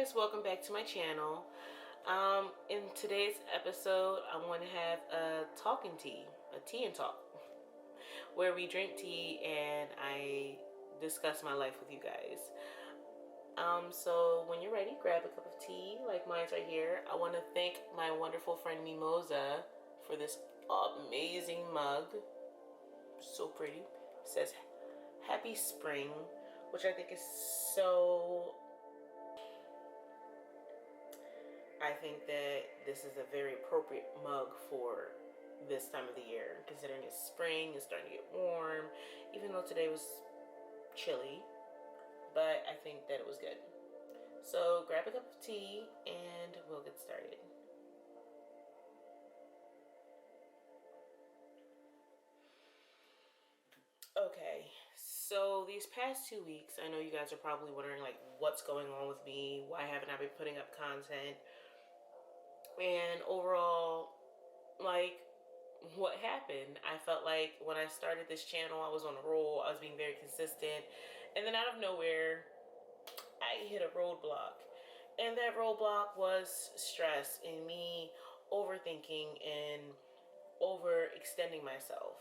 guys, welcome back to my channel. In today's episode, I want to have a talking tea, a tea and talk, where we drink tea and I discuss my life with you guys. So when you're ready, grab a cup of tea like mine's right here. I want to thank my wonderful friend Mimosa for this amazing mug. So pretty. It says Happy Spring, which I think is so... I think that this is a very appropriate mug for this time of the year, considering it's spring, it's starting to get warm, even though today was chilly, but I think that it was good. So grab a cup of tea and we'll get started. Okay, so these past 2 weeks, I know you guys are probably wondering like what's going on with me, why haven't I been putting up content, and overall, like, what happened. I felt like when I started this channel, I was on a roll, I was being very consistent, and then out of nowhere I hit a roadblock, and that roadblock was stress and me overthinking and overextending myself.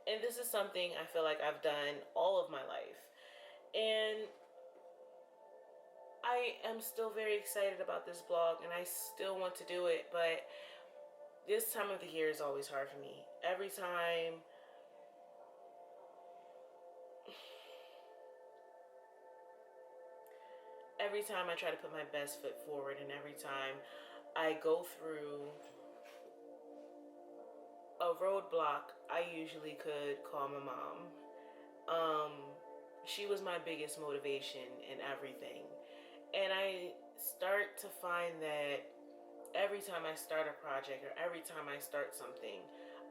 And this is something I feel like I've done all of my life, and I am still very excited about this blog and I still want to do it, but this time of the year is always hard for me. Every time I try to put my best foot forward, and every time I go through a roadblock, I usually could call my mom. She was my biggest motivation in everything. And I start to find that every time I start a project or every time I start something,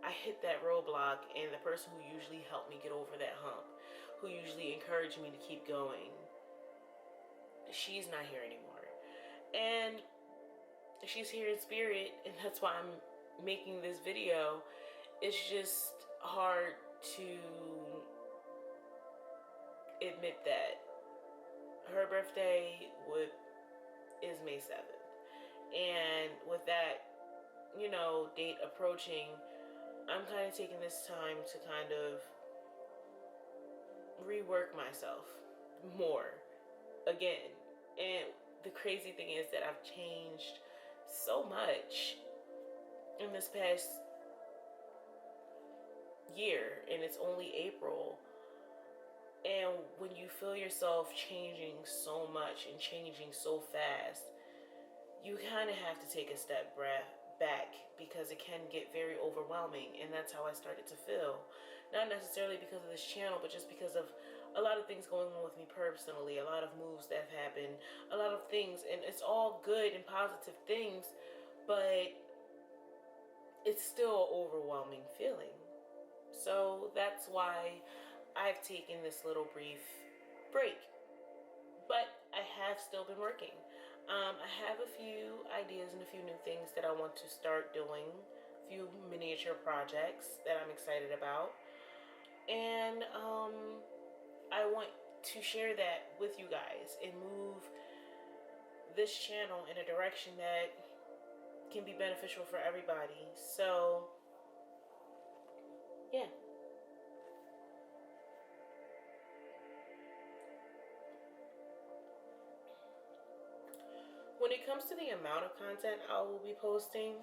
I hit that roadblock, and the person who usually helped me get over that hump, who usually encouraged me to keep going, she's not here anymore. And she's here in spirit, and that's why I'm making this video. It's just hard to admit that her birthday is May 7th. And with that, date approaching, I'm kind of taking this time to kind of rework myself more again. And the crazy thing is that I've changed so much in this past year, and it's only April. And when you feel yourself changing so much and changing so fast, you kind of have to take a step back, because it can get very overwhelming. And that's how I started to feel. Not necessarily because of this channel, but just because of a lot of things going on with me personally, a lot of moves that have happened, a lot of things, and it's all good and positive things, but it's still an overwhelming feeling. So that's why I've taken this little brief break. But I have still been working. I have a few ideas and a few new things that I want to start doing. A few miniature projects that I'm excited about. And I want to share that with you guys and move this channel in a direction that can be beneficial for everybody. So, yeah. When it comes to the amount of content I will be posting,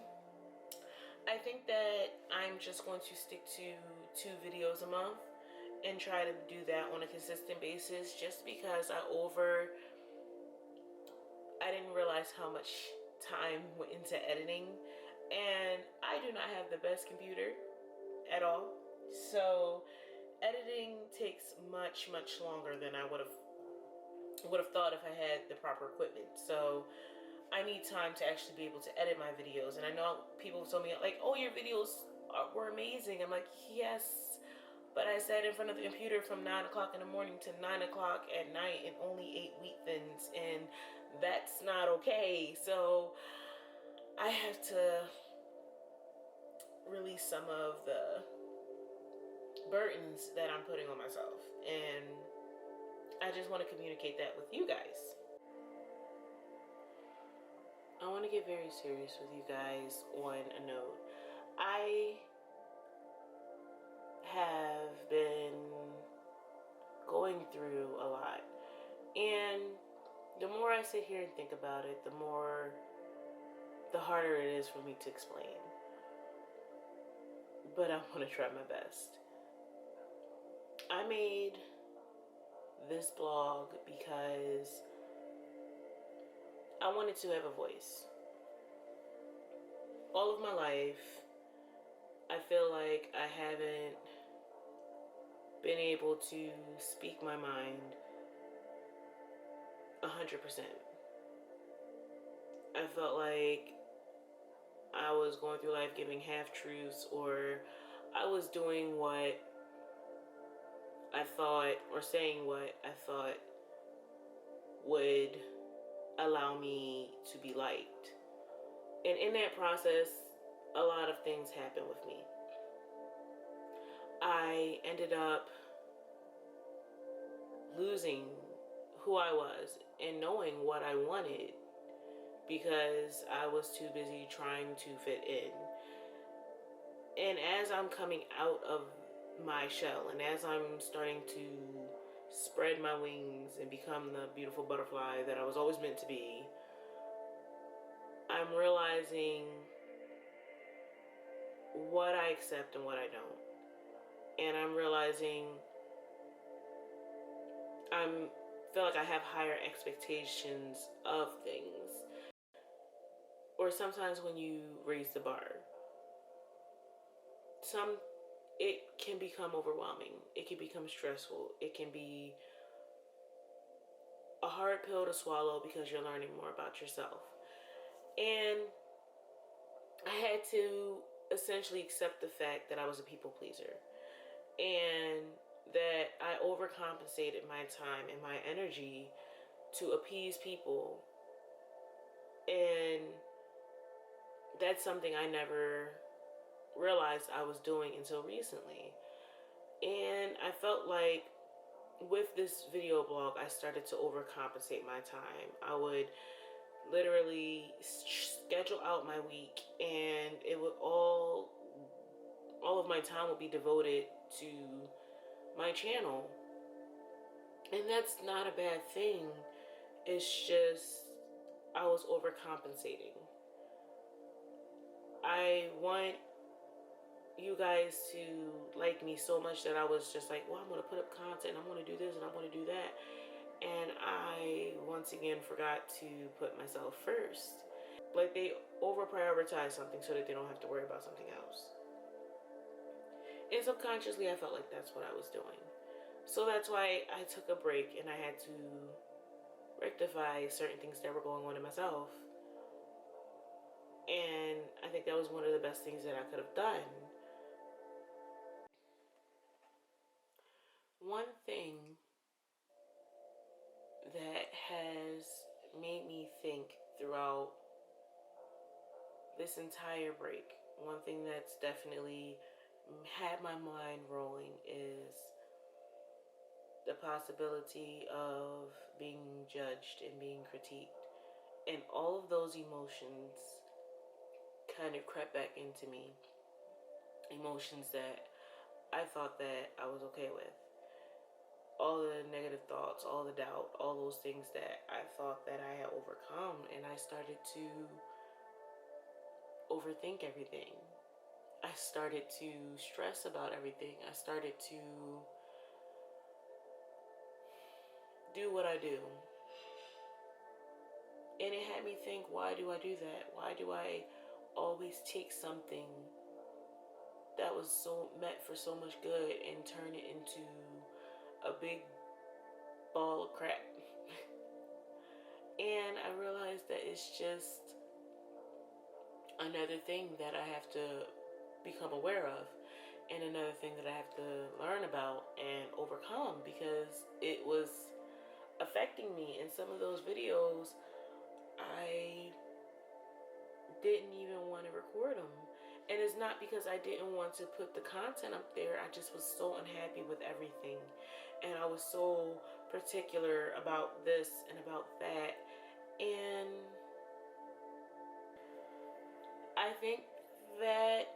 I think that I'm just going to stick to 2 videos a month and try to do that on a consistent basis, just because I didn't realize how much time went into editing, and I do not have the best computer at all. So editing takes much longer than I would have thought if I had the proper equipment. So I need time to actually be able to edit my videos. And I know people have told me like, oh, your videos were amazing. I'm like, yes, but I sat in front of the computer from 9 o'clock in the morning to 9 o'clock at night and only ate wheat thins, and that's not okay. So I have to release some of the burdens that I'm putting on myself, and I just want to communicate that with you guys. I want to get very serious with you guys on a note. I have been going through a lot, and the more I sit here and think about it, the harder it is for me to explain. But I want to try my best. I made this blog because I wanted to have a voice. All of my life, I feel like I haven't been able to speak my mind 100%. I felt like I was going through life giving half-truths, or I was doing what I thought, or saying what I thought would allow me to be liked. And in that process, a lot of things happened with me. I ended up losing who I was and knowing what I wanted because I was too busy trying to fit in. And as I'm coming out of my shell, and as I'm starting to spread my wings and become the beautiful butterfly that I was always meant to be, I'm realizing what I accept and what I don't. And I'm realizing I feel like I have higher expectations of things. Or sometimes when you raise the bar, it can become overwhelming. It can become stressful. It can be a hard pill to swallow because you're learning more about yourself. And I had to essentially accept the fact that I was a people pleaser and that I overcompensated my time and my energy to appease people. And that's something I never realized I was doing until recently. And I felt like with this video blog, I started to overcompensate my time. I would literally schedule out my week, and it would all of my time would be devoted to my channel. And that's not a bad thing. It's just I was overcompensating. I want you guys to like me so much that I was just like, well, I'm going to put up content, I'm going to do this, and I'm going to do that. And I once again forgot to put myself first. Like, they over prioritize something so that they don't have to worry about something else. And subconsciously, I felt like that's what I was doing. So that's why I took a break and I had to rectify certain things that were going on in myself. And I think that was one of the best things that I could have done. One thing that has made me think throughout this entire break, one thing that's definitely had my mind rolling, is the possibility of being judged and being critiqued. And all of those emotions kind of crept back into me. Emotions that I thought that I was okay with. All the negative thoughts, all the doubt, all those things that I thought that I had overcome, and I started to overthink everything. I started to stress about everything. I started to do what I do. And it had me think, why do I do that? Why do I always take something that was so meant for so much good and turn it into a big ball of crap? And I realized that it's just another thing that I have to become aware of, and another thing that I have to learn about and overcome, because it was affecting me. In some of those videos, I didn't even want to record them. And it's not because I didn't want to put the content up there. I just was so unhappy with everything. And I was so particular about this and about that. And I think that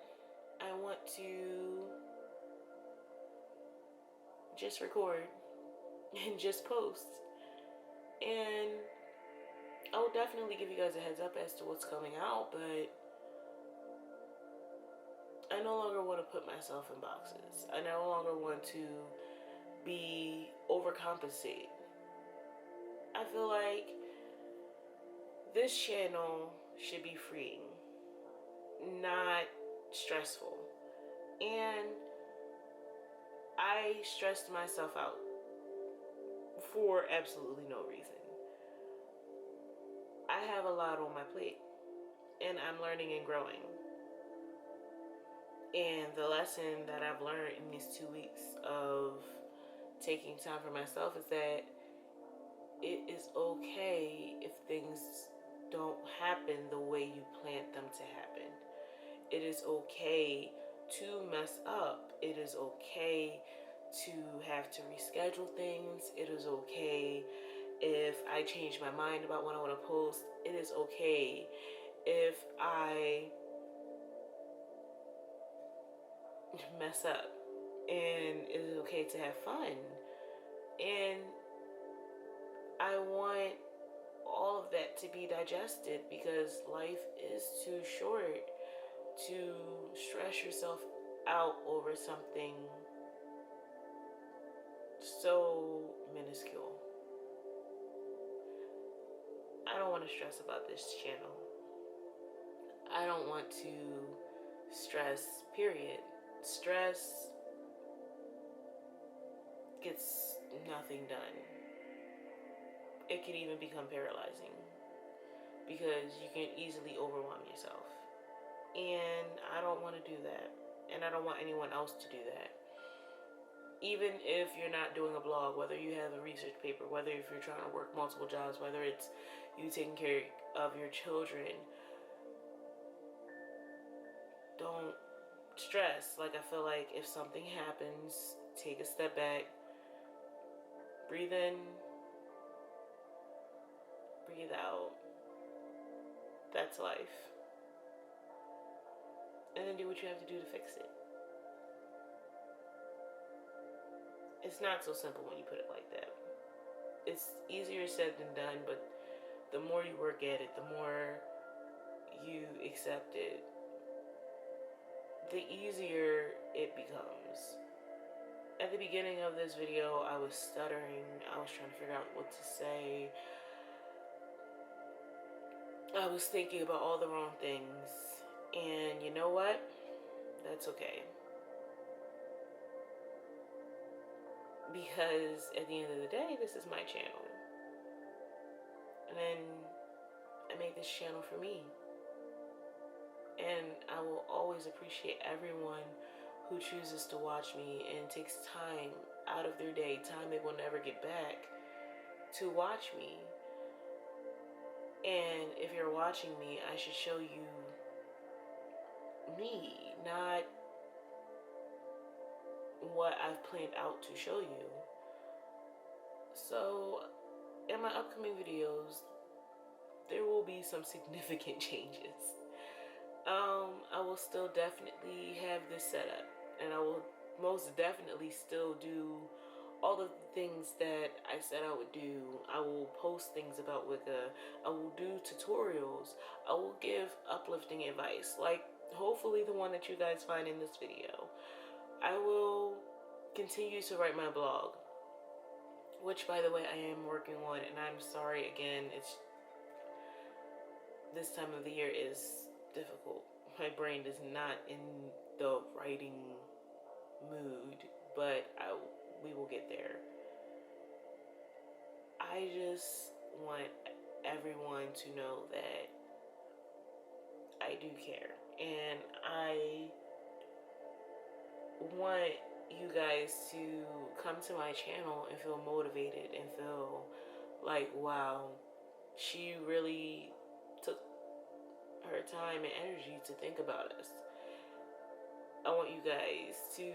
I want to just record and just post. And I will definitely give you guys a heads up as to what's coming out, but I no longer want to put myself in boxes. I no longer want to be overcompensate. I feel like this channel should be freeing, not stressful. And I stressed myself out for absolutely no reason. I have a lot on my plate, and I'm learning and growing. And the lesson that I've learned in these 2 weeks of taking time for myself is that it is okay if things don't happen the way you planned them to happen. It is okay to mess up. It is okay to have to reschedule things. It is okay if I change my mind about what I want to post. It is okay if I mess up. And it is okay to have fun. And I want all of that to be digested because life is too short to stress yourself out over something so minuscule. I don't want to stress about this channel. I don't want to stress, period. Stress gets nothing done. It can even become paralyzing because you can easily overwhelm yourself. And I don't want to do that. And I don't want anyone else to do that. Even if you're not doing a blog, whether you have a research paper, whether if you're trying to work multiple jobs, whether it's you taking care of your children, don't stress. Like, I feel like if something happens, take a step back, breathe in, breathe out. That's life. And then do what you have to do to fix it. It's not so simple when you put it like that. It's easier said than done, but the more you work at it, the more you accept it, the easier it becomes. At the beginning of this video, I was stuttering. I was trying to figure out what to say. I was thinking about all the wrong things. And you know what? That's okay. Because at the end of the day, this is my channel. And I made this channel for me. And I will always appreciate everyone who chooses to watch me and takes time out of their day, time they will never get back, to watch me. And if you're watching me, I should show you me, not what I've planned out to show you. So in my upcoming videos, there will be some significant changes. I will still definitely have this set up, and I will most definitely still do all of the things that I said I would do. I will post things about Wicca. I will do tutorials. I will give uplifting advice, like hopefully the one that you guys find in this video. I will continue to write my blog, which by the way I am working on, and I'm sorry again, it's this time of the year is difficult. My brain is not in the writing mood, but we will get there. I just want everyone to know that I do care, and I want you guys to come to my channel and feel motivated and feel like, wow, she really took her time and energy to think about us. I want you guys to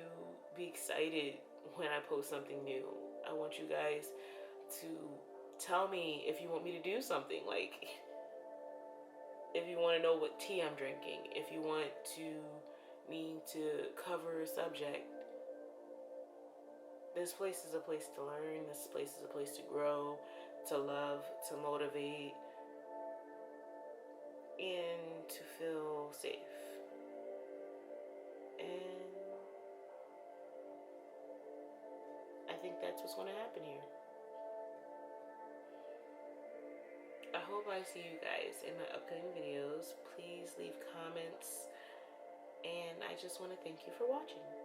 be excited when I post something new. I want you guys to tell me if you want me to do something. Like, if you want to know what tea I'm drinking, if you want me to cover a subject, this place is a place to learn. This place is a place to grow, to love, to motivate, and to feel safe. And I think that's what's going to happen here. I hope I see you guys in my upcoming videos. Please leave comments. And I just want to thank you for watching.